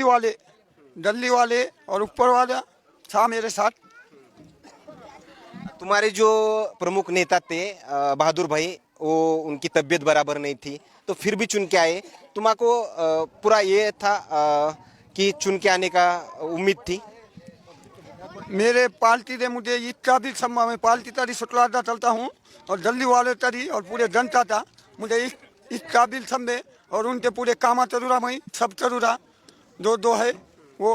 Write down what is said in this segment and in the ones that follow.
दिल्ली वाले और ऊपर वाला था मेरे साथ। तुम्हारे जो प्रमुख नेता थे बहादुर भाई, वो उनकी तबीयत बराबर नहीं थी तो फिर भी चुन के आए। तुम्हाको पूरा ये था कि चुन के आने का उम्मीद थी? मेरे पार्टी ने मुझे इतना भी सम्मान, मैं पार्टी तरी सुटलाता चलता हूँ और दिल्ली वाले तरी और पूरे जनता था मुझे इस काबिल समझे और उनके पूरे कामा चरूरा में सब चरूरा दो है वो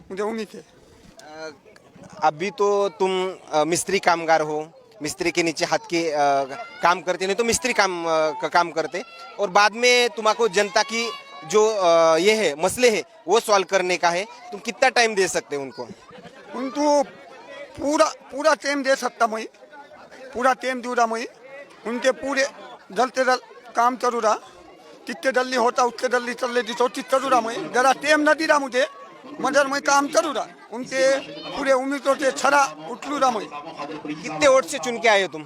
मुझे उम्मीद है। अभी तो तुम मिस्त्री कामगार हो, मिस्त्री के नीचे हाथ के काम करते, नहीं तो मिस्त्री का काम करते, और बाद में तुम्हाको जनता की जो ये है मसले है वो सॉल्व करने का है। तुम कितना टाइम दे सकते हो उनको? उनको पूरा टाइम दे सकता मैं, पूरा टाइम दूरा मैं उनके पूरे जलते जल काम चरूरा जितने जल्दी होता उतने जल्दी चल लेती सोची चरूरा मैं जरा टाइम न दीरा मुझे मगर मैं काम चरूरा उनके पूरे उम्मीदों से छड़ा उठलूरा मैं। कितने वोट से चुन के आए हो तुम?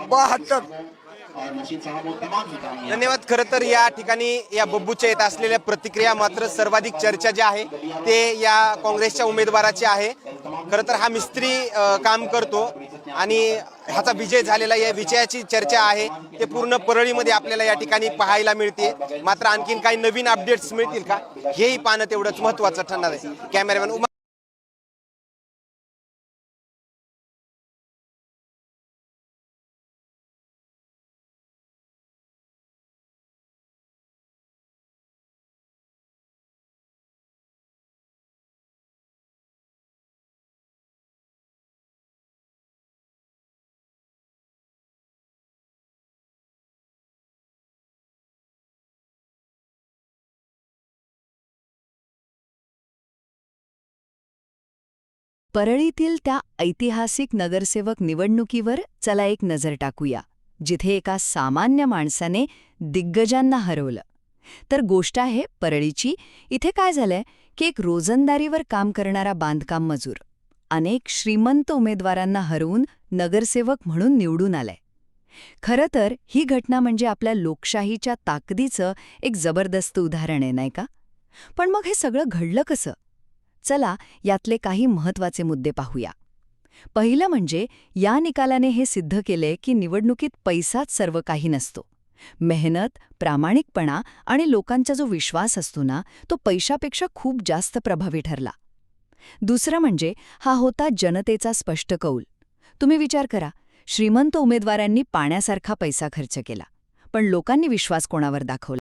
72। धन्यवाद. खरं तर या ठिकाणी या बब्बूच्या येत असलेल्या प्रतिक्रिया मात्र सर्वाधिक चर्चा जी आहे ते या काँग्रेसच्या उमेदवाराची आहे. खरं तर हा मिस्त्री काम करतो आणि ह्याचा विजय झालेला, या विजयाची चर्चा आहे ते पूर्ण परळीमध्ये आपल्याला या ठिकाणी पाहायला मिळते. मात्र आणखीन काही नवीन अपडेट्स मिळतील का हेही पाहणं तेवढंच महत्त्वाचं ठरणार आहे. कॅमेरामॅन परळीतील त्या ऐतिहासिक नगरसेवक निवडणुकीवर चला एक नजर टाकूया, जिथे एका सामान्य माणसाने दिग्गजांना हरवलं. तर गोष्ट आहे परळीची. इथे काय झालंय की एक रोजंदारीवर काम करणारा बांधकाम मजूर अनेक श्रीमंत उमेदवारांना हरवून नगरसेवक म्हणून निवडून आलाय. खरं तर ही घटना म्हणजे आपल्या लोकशाहीच्या ताकदीचं एक जबरदस्त उदाहरण आहे, नाही का? पण मग हे सगळं घडलं कसं? चला यातले काही महत्त्वाचे मुद्दे पाहूया. पहिलं म्हणजे या निकालाने हे सिद्ध केले की निवडणुकीत पैसाच सर्व काही नसतो. मेहनत, प्रामाणिकपणा आणि लोकांचा जो विश्वास असतो ना, तो पैशापेक्षा खूप जास्त प्रभावी ठरला. दुसरं म्हणजे हा होता जनतेचा स्पष्ट कौल. तुम्ही विचार करा, श्रीमंत उमेदवारांनी पाण्यासारखा पैसा खर्च केला, पण लोकांनी विश्वास कोणावर दाखवला?